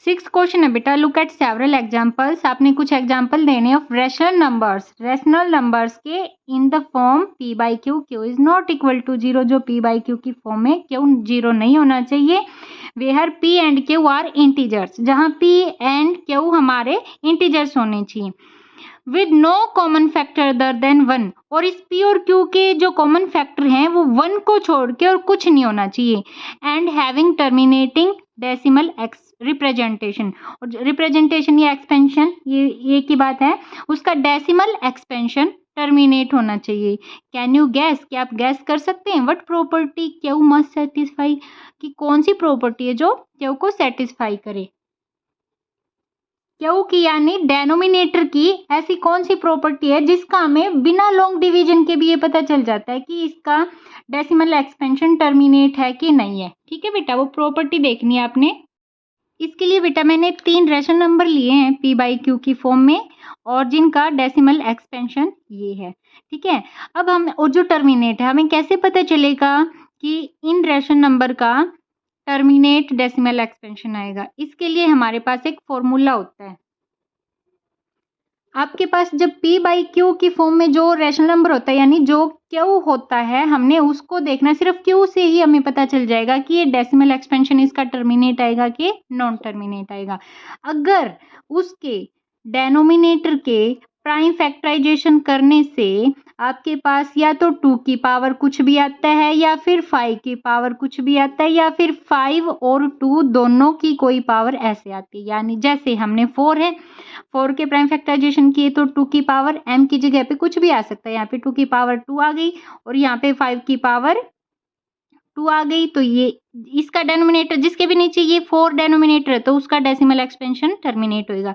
6 question है बेटा, look at several examples. आपने कुछ एग्जांपल देने ऑफ रैशनल नंबर्स के in the form p by Q, Q is not equal to 0, जो p बाई क्यू की फॉर्म में क्यू 0 नहीं होना चाहिए। Where p and q are integers, जहाँ p एंड q हमारे इंटीजर्स होने चाहिए। With no common factor other than 1, और इस p और q के जो कॉमन फैक्टर हैं वो 1 को छोड़ के और कुछ नहीं होना चाहिए। And having terminating decimal representation, और रिप्रेजेंटेशन या एक्सपेंशन ये की बात है, उसका डेसिमल एक्सपेंशन टर्मिनेट होना चाहिए। कैन यू गैस, क्या आप गैस कर सकते हैं what property Q must satisfy, कि कौन सी प्रॉपर्टी है जो क्यू को सेटिस्फाई करे। क्यू की यानी डेनोमिनेटर की ऐसी कौन सी प्रॉपर्टी है जिसका हमें बिना लॉन्ग डिवीजन के भी ये पता चल जाता है कि इसका डेसिमल एक्सपेंशन टर्मिनेट है कि नहीं है। ठीक है बेटा, वो प्रॉपर्टी देखनी है आपने। इसके लिए बेटा मैंने 3 रैशनल नंबर लिए हैं p बाई क्यू की फॉर्म में, और जिनका डेसिमल एक्सपेंशन ये है। ठीक है, अब हम, और जो टर्मिनेट है, हमें कैसे पता चलेगा कि इन रैशनल नंबर का टर्मिनेट डेसिमल एक्सपेंशन आएगा। इसके लिए हमारे पास एक फॉर्मूला होता है। आपके पास जब p बाई क्यू की फॉर्म में जो रैशनल नंबर होता है, यानी जो q होता है, हमने उसको देखना, सिर्फ q से ही हमें पता चल जाएगा कि ये डेसिमल एक्सपेंशन इसका टर्मिनेट आएगा कि नॉन टर्मिनेट आएगा। अगर उसके डेनोमिनेटर के प्राइम फैक्टराइजेशन करने से आपके पास या तो 2 की पावर कुछ भी आता है, या फिर 5 की पावर कुछ भी आता है, या फिर 5 और 2 दोनों की कोई पावर ऐसे आती है, यानी जैसे हमने 4 है, 4 के प्राइम फैक्टराइजेशन किए तो 2 की पावर m की जगह पे कुछ भी आ सकता है, यहाँ पे 2 की पावर 2 आ गई, और यहाँ पे 5 की पावर 2 आ गई, तो ये इसका डेनोमिनेटर, जिसके भी नीचे ये 4 डेनोमिनेटर है तो उसका डेसिमल एक्सपेंशन टर्मिनेट होएगा।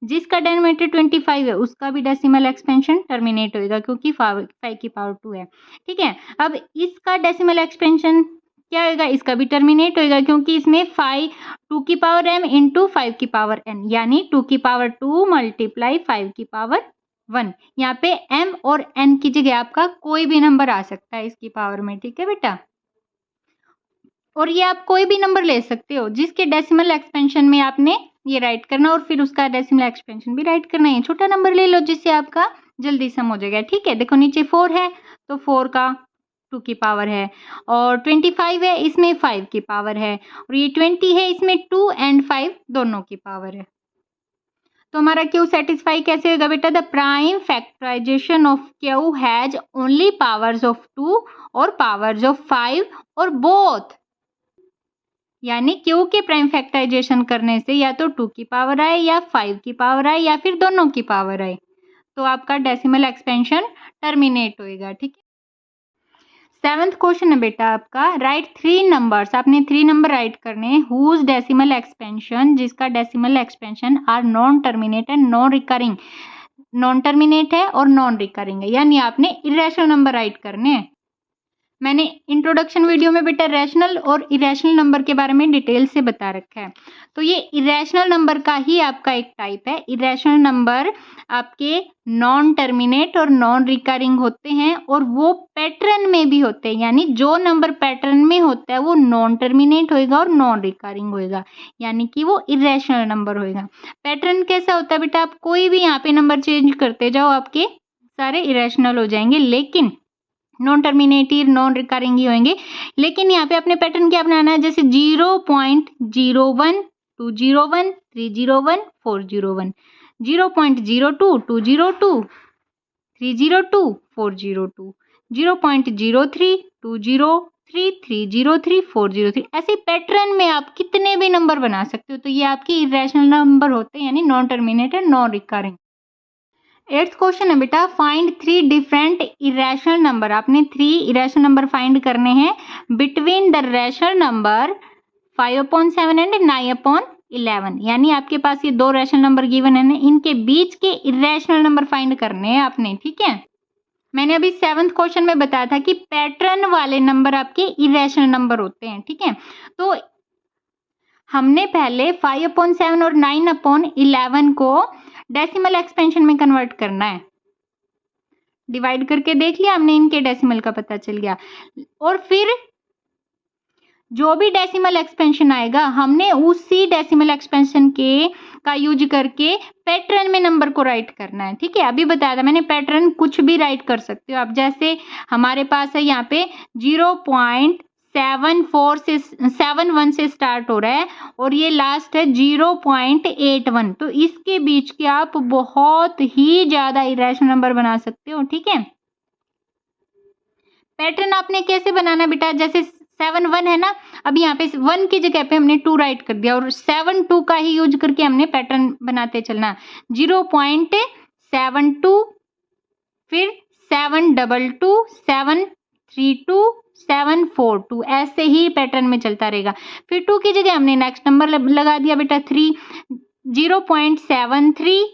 जिसका डेनोमिनेटर 25 है उसका भी डेसिमल एक्सपेंशन टर्मिनेट होएगा, क्योंकि 5 की पावर 2 है। ठीक है, अब इसका डेसिमल एक्सपेंशन क्या होगा, इसका भी टर्मिनेट होएगा, क्योंकि इसमें 2 की पावर m इंटू 5 की पावर n, यानी 2 की पावर 2 मल्टीप्लाई 5 की पावर 1। यहाँ पे m और n की जगह आपका कोई भी नंबर आ सकता है इसकी पावर में। ठीक है बेटा, और ये आप कोई भी नंबर ले सकते हो जिसके डेसिमल एक्सपेंशन में आपने ये राइट करना, और फिर उसका डेसिमल एक्सपेंशन भी राइट करना है। छोटा नंबर ले लो जिससे आपका जल्दी सम हो जाएगा। ठीक है, देखो नीचे 4 है तो 4 का 2 की पावर है, और 25 है इसमें 5 की पावर है, और ये 20 है इसमें 2 एंड 5 दोनों की पावर है। तो हमारा क्यू सेटिस्फाई कैसे होगा बेटा, the prime factorisation of Q has only powers of 2 और पावर्स ऑफ 5 और बोथ, यानी क्यू के प्राइम फैक्टराइजेशन करने से या तो 2 की पावर आए या 5 की पावर आए या फिर दोनों की पावर आए, तो आपका डेसिमल एक्सपेंशन टर्मिनेट होएगा। ठीक है, 7th क्वेश्चन है बेटा आपका, राइट 3 नंबर्स। आपने 3 नंबर राइट करने हैं हुज डेसिमल एक्सपेंशन, जिसका decimal expansion are non terminate and non recurring. Non terminate है और नॉन रिकरिंग है, यानी आपने इरेशनल नंबर राइट करने हैं। मैंने इंट्रोडक्शन वीडियो में बेटा रैशनल और इरेशनल नंबर के बारे में डिटेल से बता रखा है। तो ये इरेशनल नंबर का ही आपका एक टाइप है। इरेशनल नंबर आपके नॉन टर्मिनेट और नॉन रिकरिंग होते हैं, और वो पैटर्न में भी होते हैं, यानी जो नंबर पैटर्न में होता है वो नॉन टर्मिनेट होएगा और नॉन रिकरिंग होएगा, यानी कि वो इरेशनल नंबर होएगा। पैटर्न कैसा होता है बेटा, आप कोई भी यहाँ पे नंबर चेंज करते जाओ आपके सारे इरेशनल हो जाएंगे, लेकिन नॉन टर्मिनेटिव नॉन रिकरिंग ही होंगे। लेकिन यहाँ पे अपने पैटर्न क्या बनाना है, जैसे 0.01 201 301 401, 0.02 202 302 402, 0.03 203 303 403। ऐसे पैटर्न में आप कितने भी नंबर बना सकते हो, तो ये आपके इरेशनल नंबर होते हैं, यानी non terminated non recurring. 8th question है बेटा, फाइंड 3 डिफरेंट इरेशनल नंबर। आपने 3 इरेशनल नंबर फाइंड करने हैं between the rational number 5/7 and 9/11, यानी आपके पास ये 2 रैशनल नंबर गिवन है, इनके बीच के इरेशनल नंबर फाइंड करने हैं आपने। ठीक है, मैंने अभी 7th क्वेश्चन में बताया था कि पैटर्न वाले नंबर आपके इरेशनल नंबर होते हैं। ठीक है, तो हमने पहले 5/7 और 9/11 को डेसिमल एक्सपेंशन में कन्वर्ट करना है। डिवाइड करके देख लिया हमने, इनके डेसिमल का पता चल गया, और फिर जो भी डेसिमल एक्सपेंशन आएगा हमने उसी डेसिमल एक्सपेंशन के का यूज करके पैटर्न में नंबर को राइट करना है। ठीक है, अभी बताया था मैंने, पैटर्न कुछ भी राइट कर सकते हो आप। जैसे हमारे पास है यहाँ पे 0.74 से 71 से स्टार्ट हो रहा है और ये लास्ट है 0.81, तो इसके बीच के आप बहुत ही ज्यादा इरेशनल नंबर बना सकते हो। ठीक है, पैटर्न आपने कैसे बनाना बेटा, जैसे 7 1 है ना, अब यहाँ पे 1 की जगह पे हमने 2 राइट कर दिया और 7 2 का ही यूज करके हमने पैटर्न बनाते चलना। 0.72, फिर 722, 732, 742, ऐसे ही पैटर्न में चलता रहेगा। फिर 2 की जगह हमने नेक्स्ट नंबर लगा दिया बेटा 3, 0.73,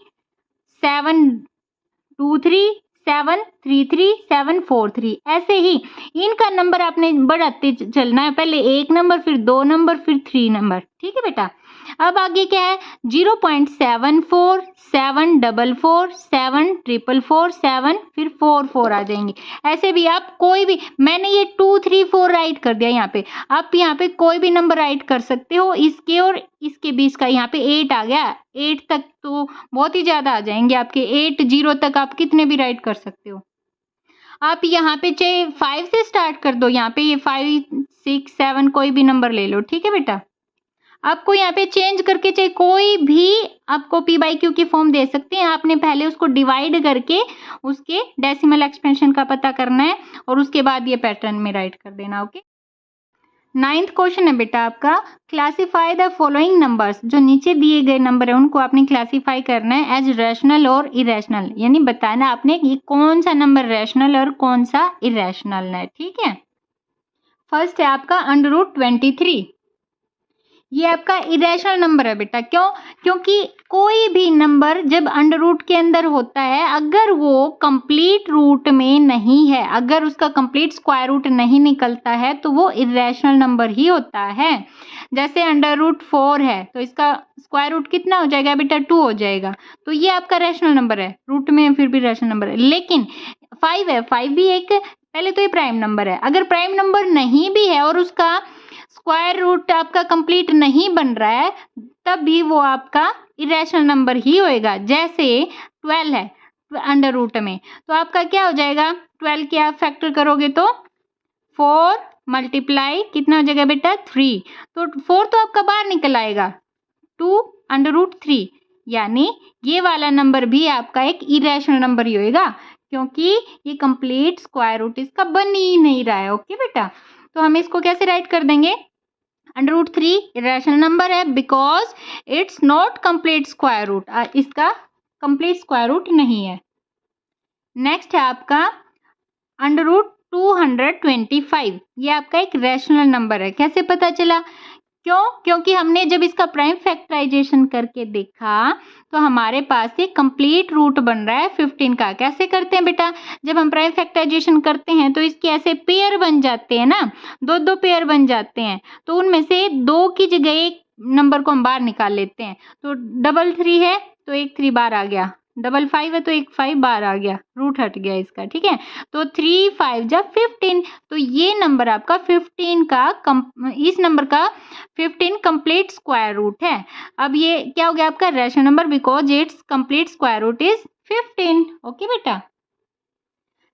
723, 733, 743, ऐसे ही इनका नंबर आपने बढ़ाते चलना है। पहले 1 नंबर, फिर 2 नंबर, फिर 3 नंबर। ठीक है बेटा, अब आगे क्या है 0.74, 744, 744, 7, फिर 44 आ जाएंगे। ऐसे भी आप कोई भी, मैंने ये 2 3 4 राइट कर दिया यहाँ पे, आप यहाँ पे कोई भी नंबर राइट कर सकते हो। इसके और इसके बीच का यहाँ पे 8 आ गया, 8 तक तो बहुत ही ज्यादा आ जाएंगे आपके, 8 0 तक आप कितने भी राइट कर सकते हो। आप यहाँ पे चाहे 5 से स्टार्ट कर दो, यहाँ पे ये 5 6 7 कोई भी नंबर ले लो। ठीक है बेटा, आपको यहाँ पे चेंज करके चाहे कोई भी आपको पी बाई क्यू की फॉर्म दे सकते हैं। आपने पहले उसको डिवाइड करके उसके डेसिमल एक्सपेंशन का पता करना है और उसके बाद ये पैटर्न में राइट कर देना। ओके, 9th क्वेश्चन है बेटा आपका, क्लासिफाई द फॉलोइंग नंबर्स। जो नीचे दिए गए नंबर है उनको आपने क्लासिफाई करना है एज रैशनल और इरेशनल, यानी बताना आपने कि कौन सा नंबर रैशनल और कौन सा इरेशनल है। ठीक है, फर्स्ट है आपका √23, ये आपका इरेशनल नंबर है बेटा। क्यों? क्योंकि कोई भी नंबर जब अंडर रूट के अंदर होता है, अगर वो कंप्लीट रूट में नहीं है, अगर उसका कंप्लीट स्क्वायर रूट नहीं निकलता है तो वो इरेशनल नंबर ही होता है। जैसे √4 है तो इसका स्क्वायर रूट कितना हो जाएगा बेटा 2 हो जाएगा, तो ये आपका रैशनल नंबर है, रूट में फिर भी रैशनल नंबर है। लेकिन 5 है, 5 भी एक, पहले तो ये प्राइम नंबर है, अगर प्राइम नंबर नहीं भी है और उसका स्क्वायर रूट आपका कंप्लीट नहीं बन रहा है तब भी वो आपका इरेशनल नंबर ही होएगा। जैसे 12 है अंडर रूट में, तो आपका क्या हो जाएगा, 12 के आप फैक्टर करोगे तो 4 मल्टीप्लाई कितना हो जाएगा बेटा 3, तो 4 तो आपका बाहर निकल आएगा, 2 अंडर रूट 3, यानी ये वाला नंबर भी आपका एक इरेशनल नंबर ही होएगा क्योंकि ये कंप्लीट स्क्वायर रूट इसका बन ही नहीं रहा है। ओके बेटा, तो हम इसको कैसे राइट कर देंगे, √3 इरेशनल नंबर है because it's not complete square root, इसका कंप्लीट स्क्वायर रूट नहीं है। नेक्स्ट है आपका √225, ये आपका एक रैशनल नंबर है। कैसे पता चला, क्यों? क्योंकि हमने जब इसका प्राइम फैक्टराइजेशन करके देखा तो हमारे पास एक कंप्लीट रूट बन रहा है 15 का। कैसे करते हैं बेटा, जब हम प्राइम फैक्टराइजेशन करते हैं तो इसके ऐसे पेयर बन जाते हैं ना, 2 पेयर बन जाते हैं, तो उनमें से 2 की जगह एक नंबर को हम बाहर निकाल लेते हैं। तो 3 है तो एक 3 बाहर आ गया, 5 है तो एक 5 बाहर आ गया, रूट हट गया इसका। ठीक है, तो 3 5 जब 15, तो ये नंबर आपका 15 का इस नंबर का 15 कंप्लीट स्क्वायर रूट है। अब ये क्या हो गया आपका rational number because it's complete square root is 15। Okay बेटा,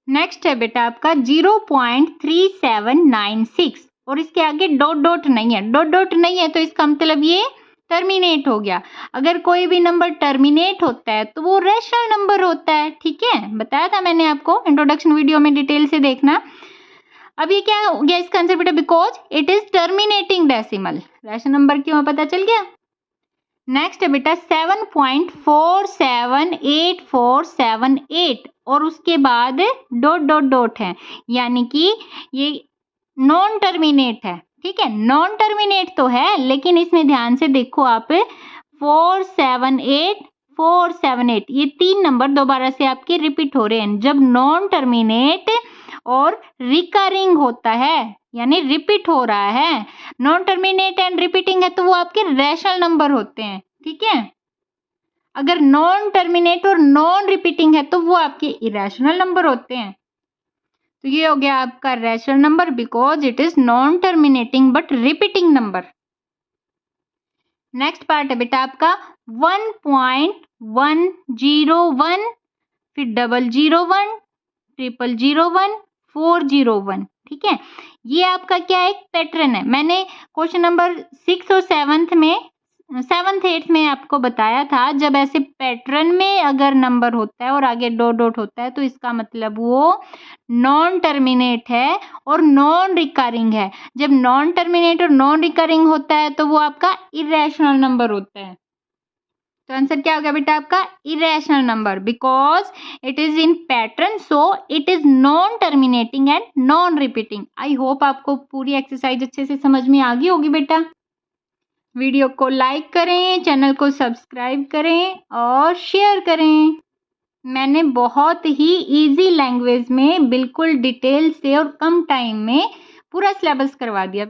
नेक्स्ट है बेटा आपका 0.3796 और इसके आगे डॉट नहीं है, डॉट नहीं है तो इसका मतलब ये टर्मिनेट हो गया। अगर कोई भी नंबर टर्मिनेट होता है तो वो रैशनल नंबर होता है। ठीक है, बताया था मैंने आपको इंट्रोडक्शन वीडियो में, डिटेल से देखना। अब ये क्या हो गया इसका आंसर बेटा, because it is terminating decimal, rational number क्यों पता चल गया। नेक्स्ट है बेटा 7.478478 और उसके बाद डॉट है, यानी कि ये नॉन टर्मिनेट है। ठीक है, नॉन टर्मिनेट तो है लेकिन इसमें ध्यान से देखो आप, 478 ये 3 नंबर दोबारा से आपके रिपीट हो रहे हैं। जब नॉन टर्मिनेट और रिकरिंग होता है यानी रिपीट हो रहा है, नॉन टर्मिनेट एंड रिपीटिंग है तो वो आपके रैशनल नंबर होते हैं। ठीक है, अगर नॉन टर्मिनेट और नॉन रिपीटिंग है तो वो आपके इरेशनल नंबर होते हैं। तो ये हो गया आपका rational number because it is non terminating but repeating number. Next part है बेटा आपका 1.101, फिर 001, 0001, 401। ठीक है, ये आपका क्या है, एक पैटर्न है। मैंने क्वेश्चन नंबर 6 और 7th में 8th में आपको बताया था, जब ऐसे पैटर्न में अगर नंबर होता है और आगे डॉट डॉट होता है तो इसका मतलब वो नॉन टर्मिनेट है और नॉन रिकरिंग है। जब नॉन टर्मिनेट और नॉन रिकरिंग होता है तो वो आपका इरेशनल नंबर होता है। तो आंसर क्या होगा बेटा आपका, irrational number, because it is in pattern so it is non terminating and non repeating. I hope आपको पूरी एक्सरसाइज अच्छे से समझ में आ गई होगी बेटा। वीडियो को लाइक करें, चैनल को सब्सक्राइब करें और शेयर करें। मैंने बहुत ही इजी लैंग्वेज में बिल्कुल डिटेल से और कम टाइम में पूरा सिलेबस करवा दिया।